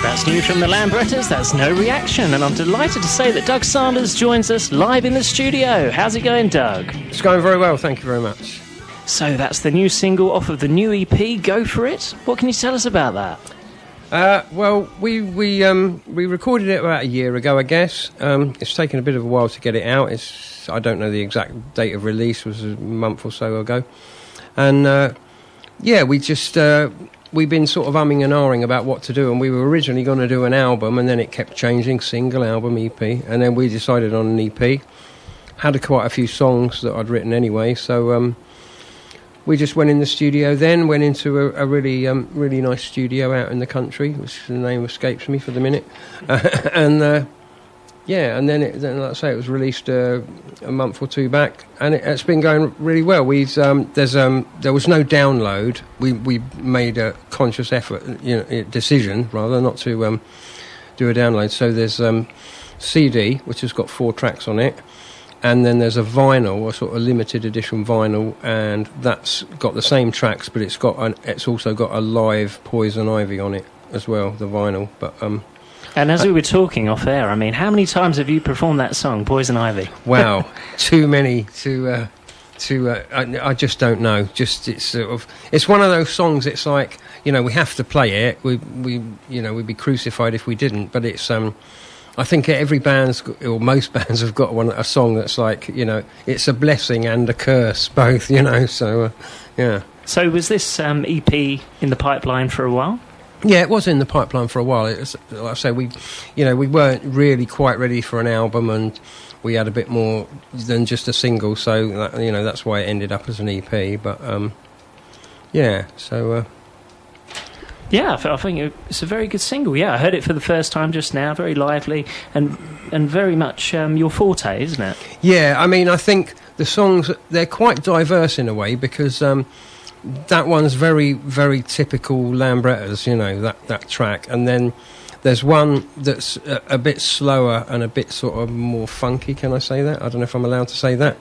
That's new from the Lambrettas, that's No Reaction, and I'm delighted to say that Doug Sanders joins us live in the studio. How's it going, Doug? It's going very well, thank you very much. So that's the new single off of the new EP, Go For It. What can you tell us about that? Well, we recorded it about a year ago, I guess. It's taken a bit of a while to get it out. I don't know the exact date of release, it was a month or so ago. And we've been sort of umming and ahhing about what to do, and we were originally going to do an album, and then it kept changing, single, album, EP, and then we decided on an EP. Had quite a few songs that I'd written anyway, so we just went in the studio then, went into a really nice studio out in the country, which the name escapes me for the minute, and then like I say, it was released a month or two back, and it's been going really well. There was no download. We made a conscious effort, decision rather, not to do a download. So there's CD, which has got 4 tracks on it, and then there's a vinyl, a sort of limited edition vinyl, and that's got the same tracks, but it's also got a live Poison Ivy on it as well, the vinyl. But and as we were talking off air, I mean, how many times have you performed that song, Poison Ivy? Wow, too many to I just don't know. It's one of those songs. It's like, we have to play it. We'd be crucified if we didn't. But it's I think every band's or most bands have got a song that's like, it's a blessing and a curse both. So yeah. So was this EP in the pipeline for a while? Yeah, it was in the pipeline for a while. It was, like I say, we weren't really quite ready for an album, and we had a bit more than just a single. So that's why it ended up as an EP. But yeah, so yeah, I think it's a very good single. Yeah, I heard it for the first time just now. Very lively and very much your forte, isn't it? Yeah, I mean, I think the songs, they're quite diverse in a way, because that one's very, very typical Lambrettas, that track. And then there's one that's a bit slower and a bit sort of more funky, can I say that? I don't know if I'm allowed to say that.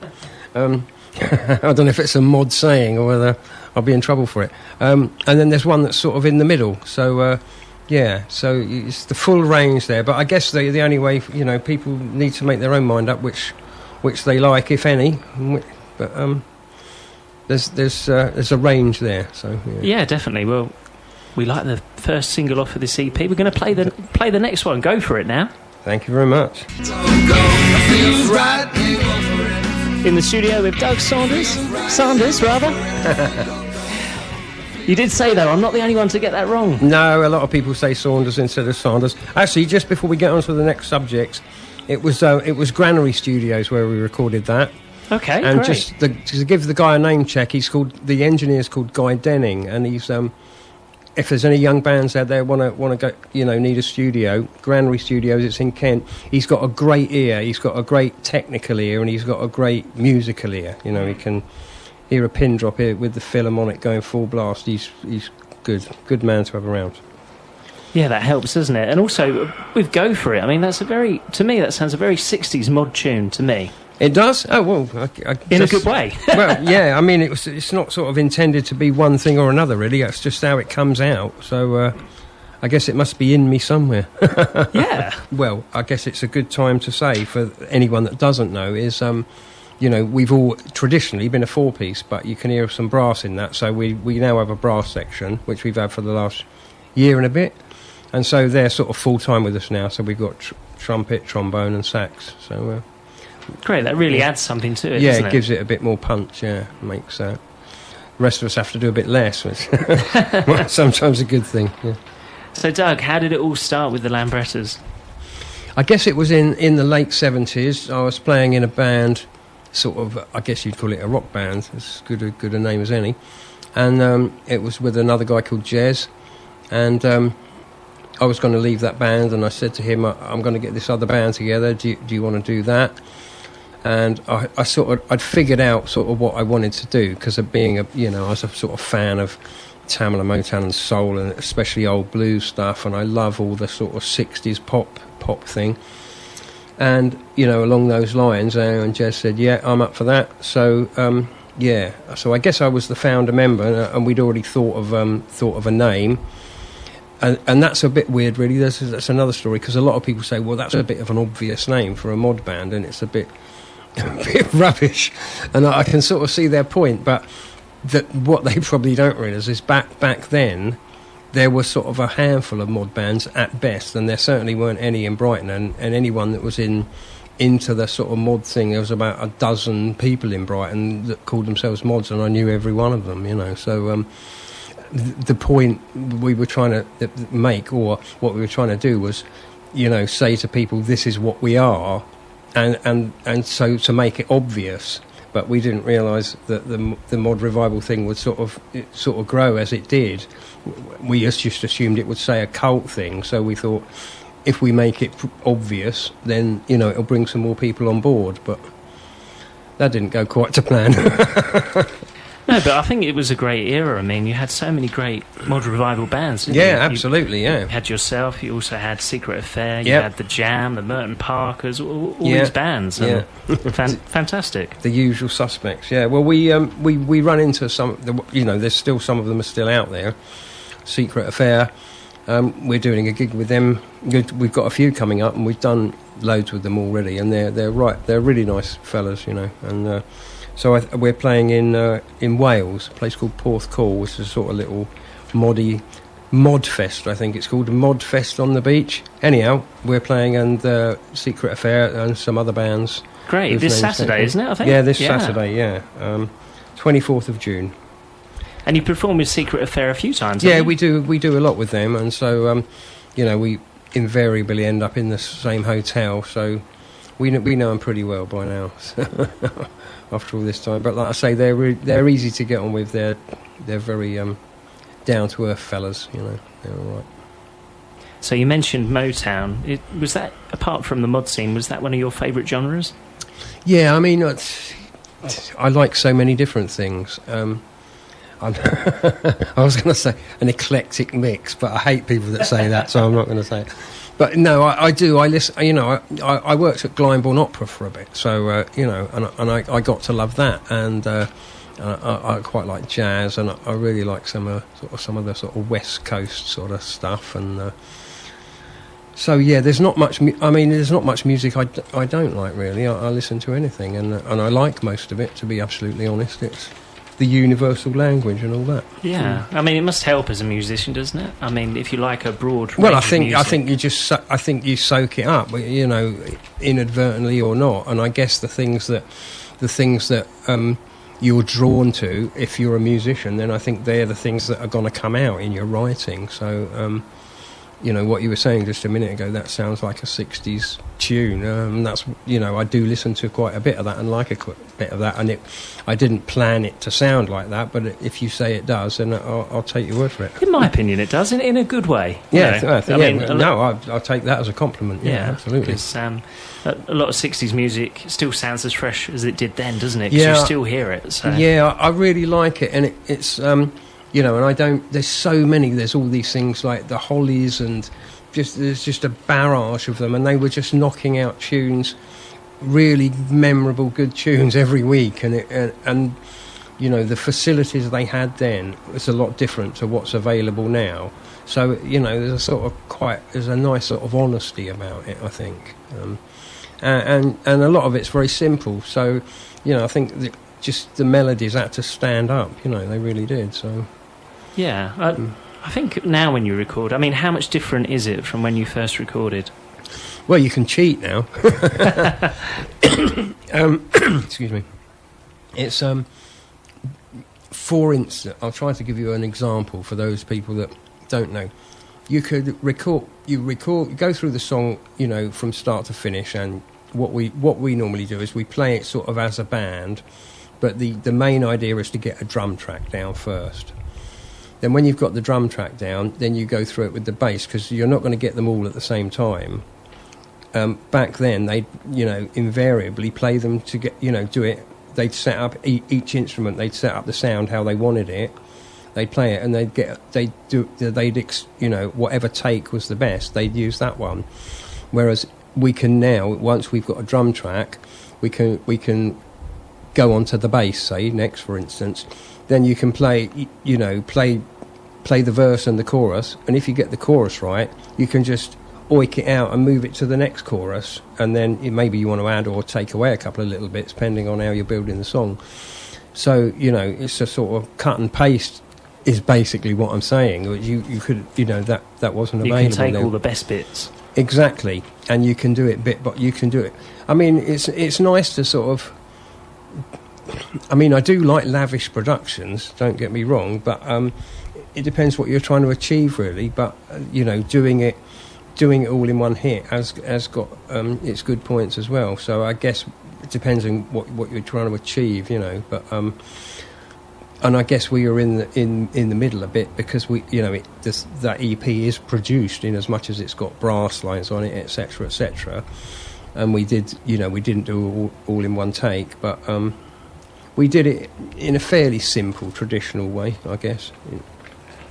I don't know if it's a mod saying or whether I'll be in trouble for it. And then there's one that's sort of in the middle. So, so it's the full range there. But I guess the only way, people need to make their own mind up which they like, if any. But there's a range there. So yeah, definitely. Well, we like the first single off of this EP. We're going to play the next one. Go for it now. Thank you very much. In the studio with Doug Sanders, rather. You did say, though, I'm not the only one to get that wrong. No, a lot of people say Saunders instead of Sanders. Actually, just before we get on to the next subject, it was Granary Studios where we recorded that. Okay, and great. just to give the guy a name check, the engineer's called Guy Denning, and he's if there's any young bands out there want to go, need a studio, Granary Studios, it's in Kent. He's got a great ear, he's got a great technical ear, and he's got a great musical ear. He can hear a pin drop here with the Philharmonic going full blast. He's good man to have around. Yeah, that helps, doesn't it? And also with Go For It, I mean, to me that sounds a very 60s mod tune to me. It does? Oh, well, in a good way. Well, yeah, I mean, it's not sort of intended to be one thing or another, really. It's just how it comes out. So I guess it must be in me somewhere. Yeah. Well, I guess it's a good time to say, for anyone that doesn't know, is, we've all traditionally been a 4-piece, but you can hear some brass in that. So we now have a brass section, which we've had for the last year and a bit. And so they're sort of full-time with us now. So we've got trumpet, trombone and sax. So great, that really adds something to it, doesn't it? Yeah, it gives it a bit more punch, makes the rest of us have to do a bit less, which sometimes a good thing, yeah. So, Doug, how did it all start with the Lambrettas? I guess it was in the late 70s. I was playing in a band, sort of, I guess you'd call it a rock band, as good a name as any, and it was with another guy called Jez, and I was going to leave that band, and I said to him, I'm going to get this other band together, do you want to do that? And I'd figured out sort of what I wanted to do, because of being I was a sort of fan of Tamil and Motown and soul, and especially old blues stuff, and I love all the sort of 60s pop thing. And, along those lines, and Jez said, yeah, I'm up for that. So, so I guess I was the founder member, and we'd already thought of a name. And that's a bit weird, really. That's another story, because a lot of people say, well, that's a bit of an obvious name for a mod band, and it's a bit rubbish. And I can sort of see their point, but what they probably don't realise is back then, there was sort of a handful of mod bands at best, and there certainly weren't any in Brighton, and anyone that was into the sort of mod thing, there was about a dozen people in Brighton that called themselves mods, and I knew every one of them, so the point we were trying to make, or what we were trying to do, was say to people, this is what we are, and so to make it obvious. But we didn't realise that the mod revival thing would sort of grow as it did. We just assumed it would say a cult thing, so we thought, if we make it obvious, then it'll bring some more people on board. But that didn't go quite to plan. No, but I think it was a great era. I mean, you had so many great mod revival bands, didn't you? Yeah, absolutely, You had yourself, you also had Secret Affair, you Yep. had The Jam, the Merton Parkers, all Yeah. these bands. And Yeah. Fantastic. The usual suspects, yeah. Well, we run into some, there's still some of them are still out there. Secret Affair, we're doing a gig with them. We've got a few coming up, and we've done loads with them already, and they're really nice fellas, and so we're playing in Wales, a place called Porth Call, which is a sort of little mod fest, I think it's called, a mod fest on the beach. Anyhow, we're playing, and Secret Affair and some other bands. Great. This Saturday, isn't it, I think? Yeah, this Saturday, yeah. 24th of June. And you performed with Secret Affair a few times, Yeah, haven't you? we do a lot with them, and so, we invariably end up in the same hotel, so we know them pretty well by now. After all this time, but like I say, they're easy to get on with. They're very down to earth fellas, They're all right. So you mentioned Motown. Was that, apart from the mod scene, was that one of your favourite genres? Yeah, I mean, I like so many different things. I was going to say an eclectic mix, but I hate people that say that, so I'm not going to say it. But no, I do. I listen. I worked at Glyndebourne Opera for a bit, so and I got to love that, and I quite like jazz, and I really like some of the sort of West Coast sort of stuff, and so yeah, there's not much. There's not much music I don't like really. I listen to anything, and I like most of it. To be absolutely honest, it's the universal language and all that. Yeah, I mean, it must help as a musician, doesn't it? I mean, if you like a broad range Well, I of music. think you soak it up, inadvertently or not. And I guess the things that you're drawn to, if you're a musician, then I think they're the things that are going to come out in your writing. So, what you were saying just a minute ago, that sounds like a 60s tune. That's, I do listen to quite a bit of that and like a bit of that. And I didn't plan it to sound like that, but if you say it does, then I'll take your word for it. In my opinion, it does, in a good way. Yeah, I'll take that as a compliment. Yeah, absolutely. Because a lot of 60s music still sounds as fresh as it did then, doesn't it? 'Cause Yeah, you still hear it. So. Yeah, I really like it, and it's and I don't. There's so many. There's all these things like the Hollies, and there's just a barrage of them, and they were just knocking out tunes, really memorable, good tunes every week, and the facilities they had then was a lot different to what's available now. So there's a nice sort of honesty about it, I think, and a lot of it's very simple. So I think that just the melodies had to stand up. They really did. So. Yeah, I think now when you record, I mean, how much different is it from when you first recorded? Well, you can cheat now. Excuse me. It's for instance, I'll try to give you an example for those people that don't know. You could record, go through the song, from start to finish, and what we normally do is we play it sort of as a band, but the main idea is to get a drum track down first. Then when you've got the drum track down, then you go through it with the bass, because you're not going to get them all at the same time. Back then, they'd, invariably play them to get, do it. They'd set up each instrument. They'd set up the sound how they wanted it. They'd play it, and whatever take was the best, they'd use that one. Whereas we can now, once we've got a drum track, we can go on to the bass, say, next, for instance. Then you can play play the verse and the chorus, and if you get the chorus right, you can just oik it out and move it to the next chorus, and then maybe you want to add or take away a couple of little bits depending on how you're building the song. So, you know, it's a sort of cut and paste is basically what I'm saying. You could, you know, that wasn't available. You can take then. all the best bits. Exactly, and you can do it but you can do it. I mean, it's nice to sort of. I mean, I do like lavish productions. Don't get me wrong, but it depends what you're trying to achieve, really. But you know, doing it all in one hit has got its good points as well. So I guess it depends on what you're trying to achieve, you know. But and I guess we are in the middle a bit, because we, you know, that EP is produced in as much as it's got brass lines on it, etc., etc. And we didn't do all in one take, but we did it in a fairly simple, traditional way, I guess.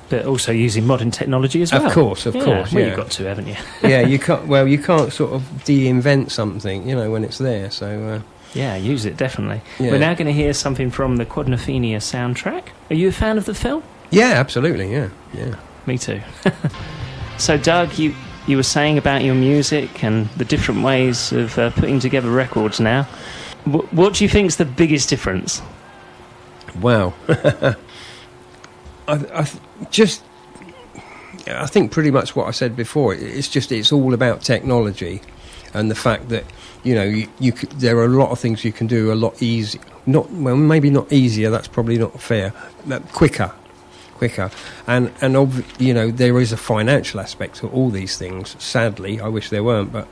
But also using modern technology as well. Of course. Well, you've got to, haven't you? Yeah, you can't sort of de-invent something, you know, when it's there. So. Yeah, use it, definitely. Yeah. We're now going to hear something from the Quadrophenia soundtrack. Are you a fan of the film? Yeah, absolutely, yeah. Me too. So, Doug, you were saying about your music and the different ways of putting together records now. What do you think is the biggest difference? Wow. I think pretty much what I said before. It's all about technology, and the fact that, you know, there are a lot of things you can do a lot easier. Maybe not easier. That's probably not fair. Quicker, and you know, there is a financial aspect to all these things. Sadly, I wish there weren't. But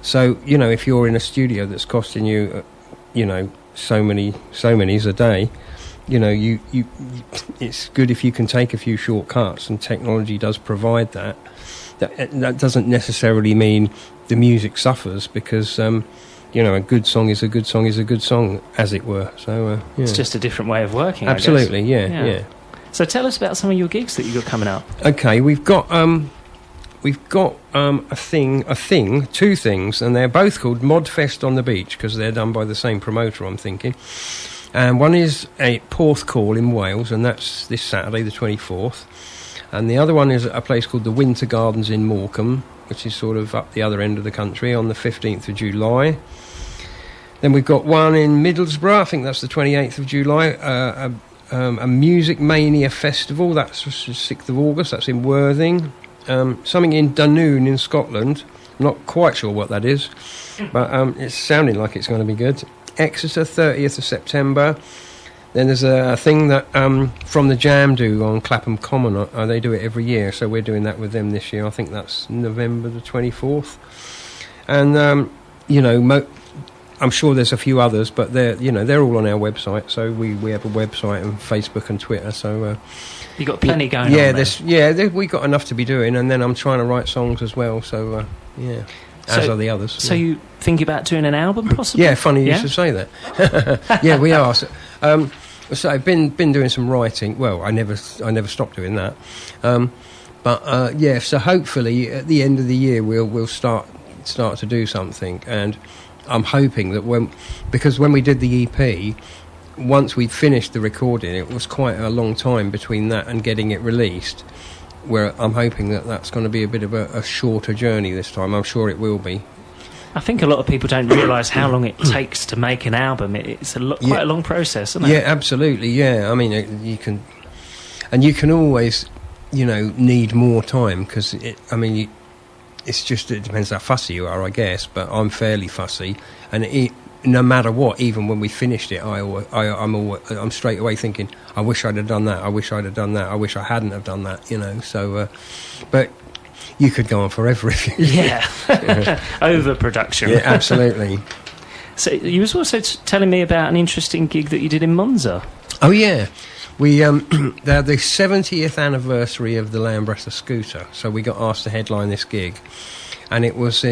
so, you know, if you're in a studio that's costing you, you know, so many's a day, you know, you it's good if you can take a few shortcuts, and technology does provide that. That doesn't necessarily mean the music suffers, because you know, a good song is a good song is a good song, as it were. So yeah. It's just a different way of working. Absolutely, I guess. Yeah. So tell us about some of your gigs that you've got coming up. Okay, we've got two things, and they're both called Modfest on the Beach, because they're done by the same promoter, I'm thinking. And one is a Porth Call in Wales, and that's this Saturday, the 24th. And the other one is at a place called the Winter Gardens in Morecambe, which is sort of up the other end of the country, on the 15th of July. Then we've got one in Middlesbrough, I think that's the 28th of July, a Music Mania Festival, that's the 6th of August, that's in Worthing. Something in Dunoon in Scotland, I'm not quite sure what that is, but it's sounding like it's going to be good. Exeter, 30th of September. Then there's a thing that From the Jam do on Clapham Common. They do it every year, so we're doing that with them this year. I think that's November the 24th. And, you know, I'm sure there's a few others, but they're all on our website. So we have a website and Facebook and Twitter. So you got plenty going on there. We got enough to be doing, and then I'm trying to write songs as well. So as are the others. So you think about doing an album, possibly? Yeah, funny you should say that. Yeah, we are. So I've been doing some writing. Well, I never stopped doing that. So hopefully at the end of the year we'll start to do something, and I'm hoping that because when we did the EP, once we finished the recording, it was quite a long time between that and getting it released, where I'm hoping that that's going to be a bit of a shorter journey this time. I'm sure it will be. I think a lot of people don't realise how long it takes to make an album. It's quite a long process, isn't it? Yeah, absolutely, yeah. I mean, you can always, you know, need more time, because it depends how fussy you are, I guess, but I'm fairly fussy, and no matter what, even when we finished it, I'm straight away thinking, I wish I'd have done that, I wish I'd have done that, I wish I hadn't have done that, you know, so, but you could go on forever if you... Yeah, overproduction. Yeah, absolutely. So you was also telling me about an interesting gig that you did in Monza. Oh, yeah. We they had the 70th anniversary of the Lambrettas scooter, so we got asked to headline this gig, and it was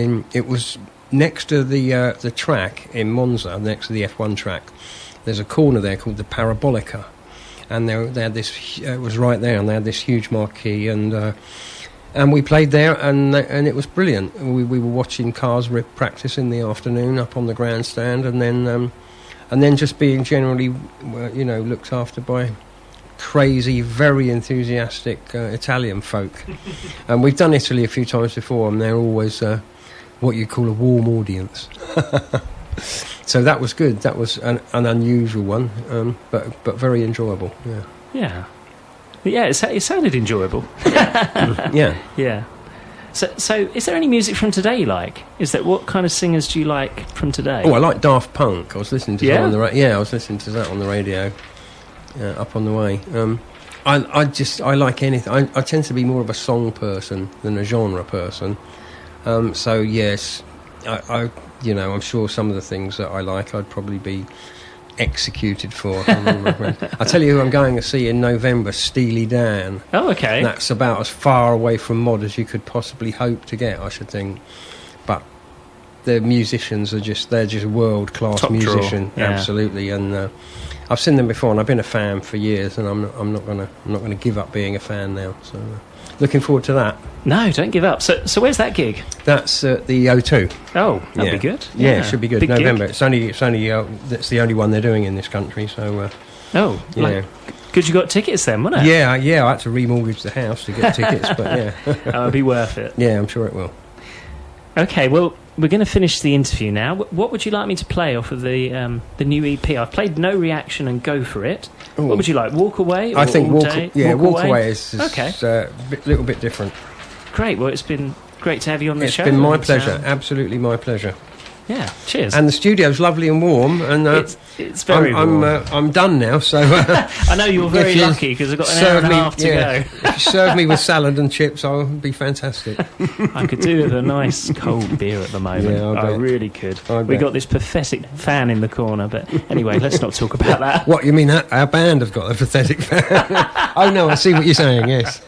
next to the track in Monza, next to the F1 track. There's a corner there called the Parabolica, and they had this. It was right there, and they had this huge marquee, and we played there, and it was brilliant. We were watching cars rip practice in the afternoon up on the grandstand, and then just being generally, you know, looked after by crazy, very enthusiastic Italian folk. And we've done Italy a few times before, and they're always what you call a warm audience. So that was good. That was an unusual one, but very enjoyable. Yeah. Yeah, it sounded enjoyable. Yeah. Yeah. So is there any music from today you like? What kind of singers do you like from today? Oh, I like Daft Punk. I was listening to that on the I was listening to that on the radio up on the way. I like anything. I tend to be more of a song person than a genre person. So yes, I'm sure some of the things that I like I'd probably be executed for. I'll tell you who I'm going to see in November, Steely Dan. Oh, okay. That's about as far away from mod as you could possibly hope to get, I should think. But the musicians they're just world-class musician, absolutely. And I've seen them before, and I've been a fan for years, and I'm not gonna give up being a fan now. So looking forward to that. No, don't give up. So where's that gig? That's the O2. Oh, that'll be good. Yeah, it should be good. Big November. Gig. It's only that's the only one they're doing in this country. So Good you got tickets then, wasn't it? Yeah. I had to remortgage the house to get tickets, but yeah, it'll be worth it. Yeah, I'm sure it will. Okay, well, we're going to finish the interview now. What would you like me to play off of the new EP? I've played No Reaction and Go For It. Ooh. What would you like? Walk Away? Or I think Walk Away is a little bit different. Great. Well, it's been great to have you on the show. It's been my pleasure. Absolutely my pleasure. Yeah. Cheers. And the studio's lovely and warm, and it's very warm. I'm done now, so I know you're very lucky because I've got an hour and a half to go. If you serve me with salad and chips, I'll be fantastic. I could do with a nice cold beer at the moment. Yeah, I really could. We got this pathetic fan in the corner, but anyway, let's not talk about that. What, you mean our band have got a pathetic fan? Oh no, I see what you're saying, yes.